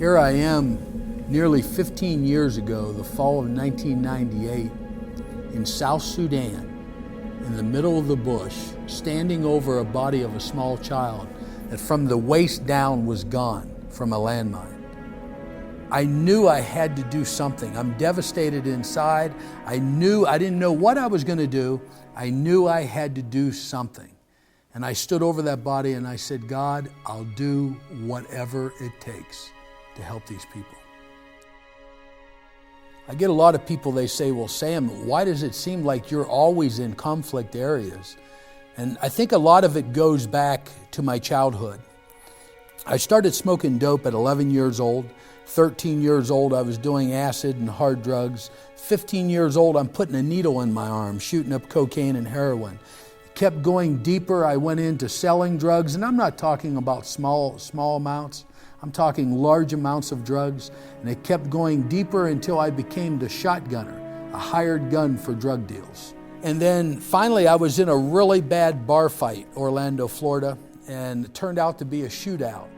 Here I am, nearly 15 years ago, the fall of 1998, in South Sudan, in the middle of the bush, standing over a body of a small child that from the waist down was gone from a landmine. I knew I had to do something. I'm devastated inside. I didn't know what I was going to do. I knew I had to do something. And I stood over that body and I said, God, I'll do whatever it takes to help these people. I get a lot of people, they say, well, Sam, why does it seem like you're always in conflict areas? And I think a lot of it goes back to my childhood. I started smoking dope at 11 years old. 13 years old, I was doing acid and hard drugs. 15 years old, I'm putting a needle in my arm, shooting up cocaine and heroin. Kept going deeper. I went into selling drugs, and I'm not talking about small amounts. I'm talking large amounts of drugs, and it kept going deeper until I became the shotgunner, a hired gun for drug deals. And then finally I was in a really bad bar fight, Orlando, Florida, and it turned out to be a shootout.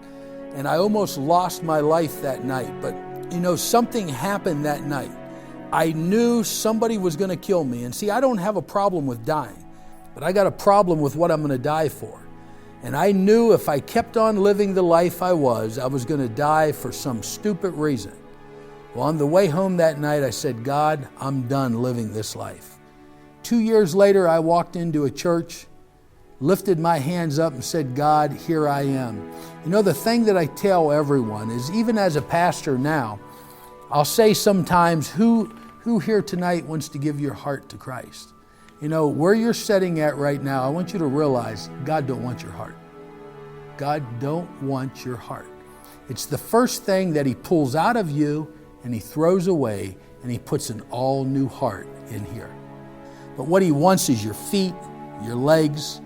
And I almost lost my life that night, but something happened that night. I knew somebody was going to kill me. And see, I don't have a problem with dying, but I got a problem with what I'm going to die for. And I knew if I kept on living the life I was going to die for some stupid reason. Well, on the way home that night, I said, God, I'm done living this life. 2 years later, I walked into a church, lifted my hands up and said, God, here I am. The thing that I tell everyone is, even as a pastor now, I'll say sometimes, who here tonight wants to give your heart to Christ? Where you're sitting at right now, I want you to realize God don't want your heart. God don't want your heart. It's the first thing that He pulls out of you and He throws away, and He puts an all new heart in here. But what He wants is your feet, your legs,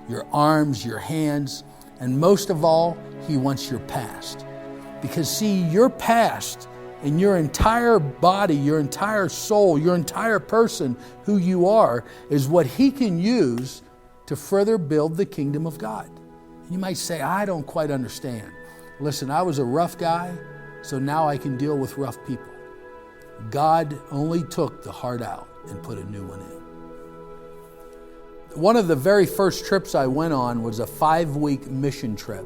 your arms, your hands, and most of all, He wants your past. Because see, your past and your entire body, your entire soul, your entire person, who you are, is what He can use to further build the kingdom of God. You might say, I don't quite understand. Listen, I was a rough guy, so now I can deal with rough people. God only took the heart out and put a new one in. One of the very first trips I went on was a 5-week mission trip.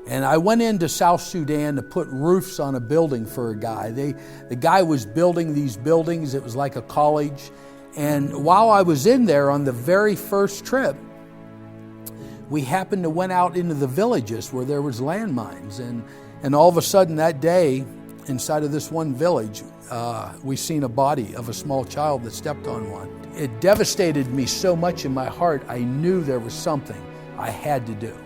And I went into South Sudan to put roofs on a building for a guy. The guy was building these buildings. It was like a college. And while I was in there on the very first trip, we happened to went out into the villages where there was landmines. And all of a sudden that day, inside of this one village, we seen a body of a small child that stepped on one. It devastated me so much in my heart, I knew there was something I had to do.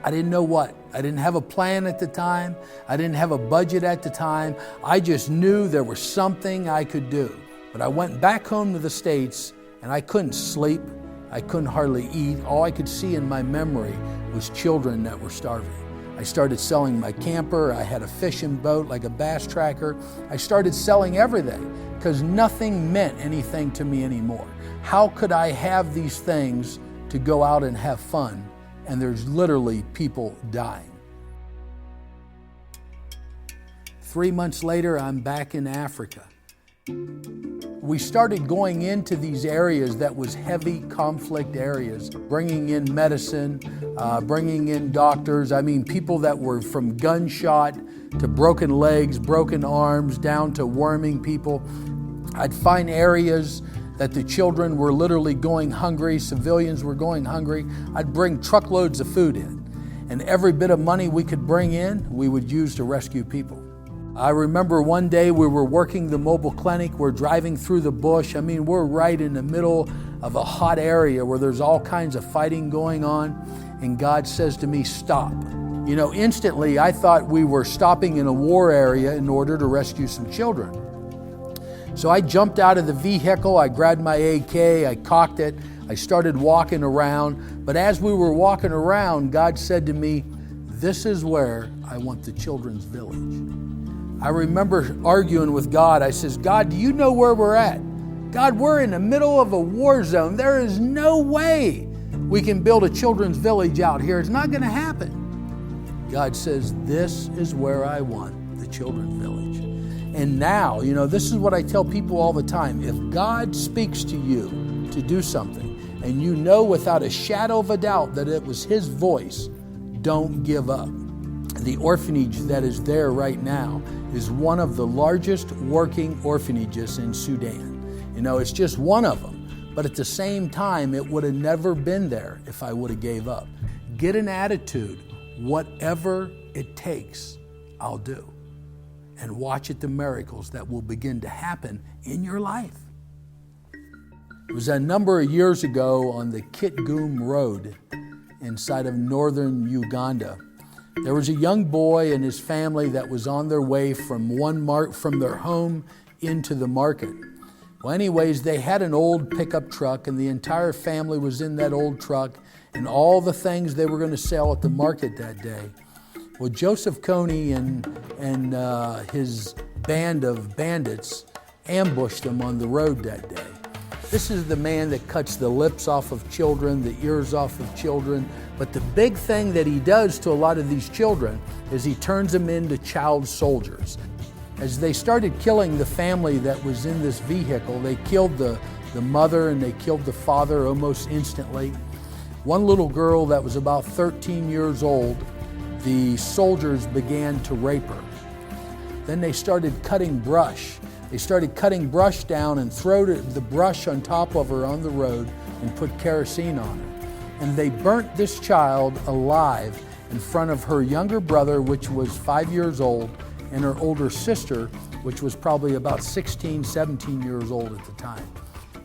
I didn't know what. I didn't have a plan at the time. I didn't have a budget at the time. I just knew there was something I could do. But I went back home to the States, and I couldn't sleep. I couldn't hardly eat. All I could see in my memory was children that were starving. I started selling my camper. I had a fishing boat, like a bass tracker. I started selling everything because nothing meant anything to me anymore. How could I have these things to go out and have fun, and there's literally people dying? 3 months later, I'm back in Africa. We started going into these areas that was heavy conflict areas, bringing in medicine, bringing in doctors. People that were from gunshot to broken legs, broken arms, down to worming people. I'd find areas that the children were literally going hungry, civilians were going hungry. I'd bring truckloads of food in, and every bit of money we could bring in, we would use to rescue people. I remember one day we were working the mobile clinic. We're driving through the bush. We're right in the middle of a hot area where there's all kinds of fighting going on. And God says to me, stop. Instantly I thought we were stopping in a war area in order to rescue some children. So I jumped out of the vehicle. I grabbed my AK. I cocked it. I started walking around. But as we were walking around, God said to me, this is where I want the children's village. I remember arguing with God. I says, God, do you know where we're at? God, we're in the middle of a war zone. There is no way we can build a children's village out here. It's not going to happen. God says, this is where I want the children's village. And now, this is what I tell people all the time. If God speaks to you to do something, and you know without a shadow of a doubt that it was His voice, don't give up. The orphanage that is there right now is one of the largest working orphanages in Sudan. It's just one of them. But at the same time, it would have never been there if I would have gave up. Get an attitude, whatever it takes, I'll do. And watch the miracles that will begin to happen in your life. It was a number of years ago on the Kitgum Road inside of northern Uganda. There was a young boy and his family that was on their way from their home into the market. Well, anyways, they had an old pickup truck, and the entire family was in that old truck and all the things they were going to sell at the market that day. Well, Joseph Kony and his band of bandits ambushed them on the road that day. This is the man that cuts the lips off of children, the ears off of children. But the big thing that he does to a lot of these children is he turns them into child soldiers. As they started killing the family that was in this vehicle, they killed the mother and they killed the father almost instantly. One little girl that was about 13 years old, the soldiers began to rape her. Then they started cutting brush. They started cutting brush down and threw the brush on top of her on the road and put kerosene on her. And they burnt this child alive in front of her younger brother, which was 5 years old, and her older sister, which was probably about 16, 17 years old at the time.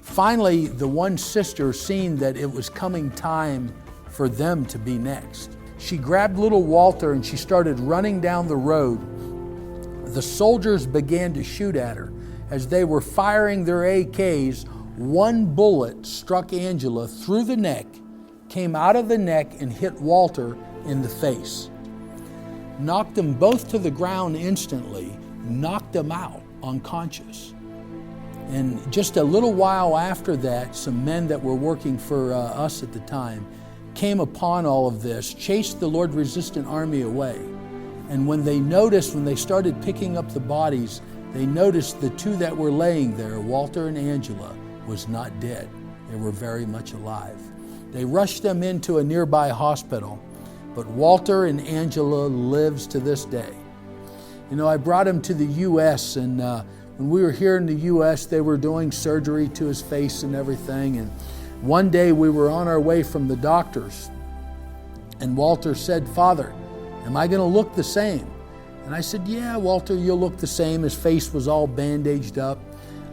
Finally, the one sister seen that it was coming time for them to be next. She grabbed little Walter and she started running down the road. The soldiers began to shoot at her. As they were firing their AKs, one bullet struck Angela through the neck, came out of the neck and hit Walter in the face. Knocked them both to the ground instantly, knocked them out unconscious. And just a little while after that, some men that were working for us at the time came upon all of this, chased the Lord resistant army away. And when they started picking up the bodies, they noticed the two that were laying there, Walter and Angela, was not dead. They were very much alive. They rushed them into a nearby hospital, but Walter and Angela lives to this day. I brought him to the U.S., and when we were here in the U.S., they were doing surgery to his face and everything. And one day we were on our way from the doctors, and Walter said, "Father, am I going to look the same?" And I said, "Yeah, Walter, you'll look the same." His face was all bandaged up.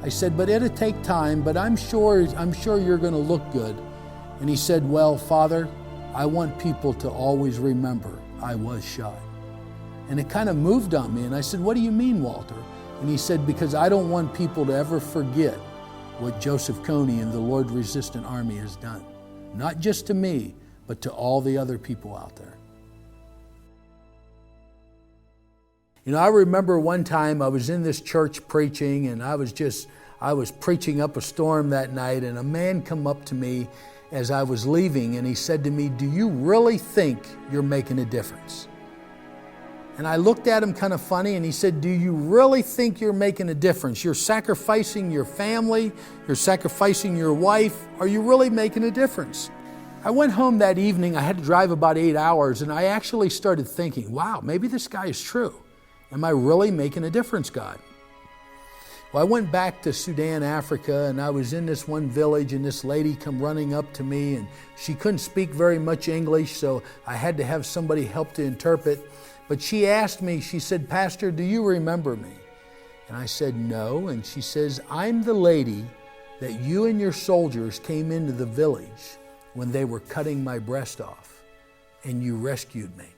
I said, "But it'll take time, but I'm sure you're going to look good." And he said, "Well, Father, I want people to always remember I was shot." And it kind of moved on me. And I said, "What do you mean, Walter?" And he said, "Because I don't want people to ever forget what Joseph Kony and the Lord Resistant Army has done. Not just to me, but to all the other people out there." I remember one time I was in this church preaching, and I was preaching up a storm that night, and a man come up to me as I was leaving, and he said to me, "Do you really think you're making a difference?" And I looked at him kind of funny, and he said, "Do you really think you're making a difference? You're sacrificing your family, you're sacrificing your wife. Are you really making a difference?" I went home that evening. I had to drive about 8 hours, and I actually started thinking, wow, maybe this guy is true. Am I really making a difference, God? Well, I went back to Sudan, Africa, and I was in this one village, and this lady come running up to me, and she couldn't speak very much English, so I had to have somebody help to interpret. But she asked me, she said, "Pastor, do you remember me?" And I said, "No." And she says, "I'm the lady that you and your soldiers came into the village when they were cutting my breast off, and you rescued me."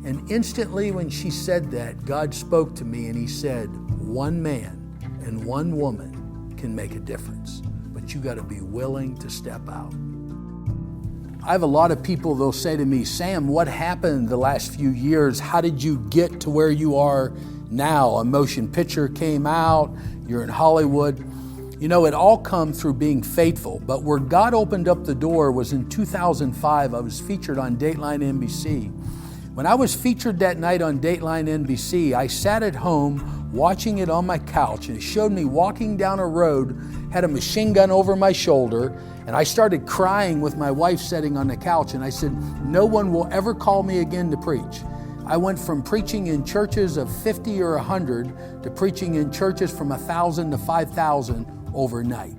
And instantly when she said that, God spoke to me and He said, one man and one woman can make a difference, but you got to be willing to step out. I have a lot of people, they'll say to me, "Sam, what happened the last few years? How did you get to where you are now? A motion picture came out, you're in Hollywood." It all come through being faithful, but where God opened up the door was in 2005. I was featured on Dateline NBC. When I was featured that night on Dateline NBC, I sat at home watching it on my couch, and it showed me walking down a road, had a machine gun over my shoulder, and I started crying with my wife sitting on the couch, and I said, no one will ever call me again to preach. I went from preaching in churches of 50 or 100 to preaching in churches from 1,000 to 5,000 overnight.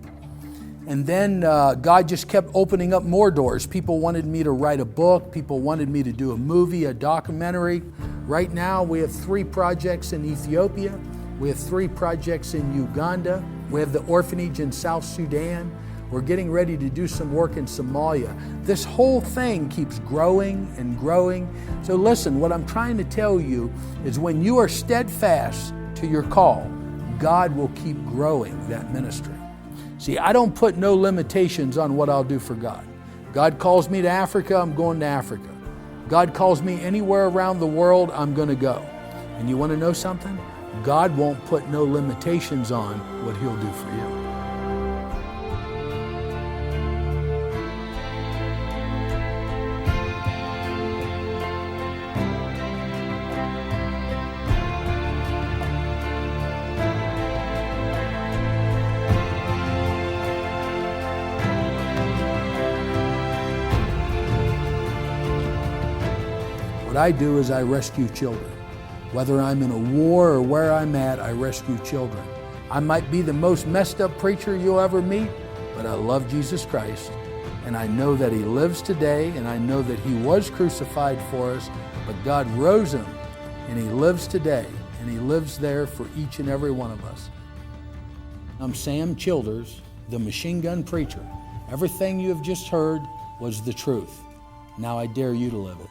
And then God just kept opening up more doors. People wanted me to write a book. People wanted me to do a movie, a documentary. Right now, we have 3 projects in Ethiopia. We have 3 projects in Uganda. We have the orphanage in South Sudan. We're getting ready to do some work in Somalia. This whole thing keeps growing and growing. So listen, what I'm trying to tell you is when you are steadfast to your call, God will keep growing that ministry. See, I don't put no limitations on what I'll do for God. God calls me to Africa, I'm going to Africa. God calls me anywhere around the world, I'm going to go. And you want to know something? God won't put no limitations on what He'll do for you. What I do is I rescue children. Whether I'm in a war or where I'm at, I rescue children. I might be the most messed up preacher you'll ever meet, but I love Jesus Christ, and I know that He lives today, and I know that He was crucified for us, but God rose Him, and He lives today, and He lives there for each and every one of us. I'm Sam Childers, the machine gun preacher. Everything you have just heard was the truth. Now I dare you to live it.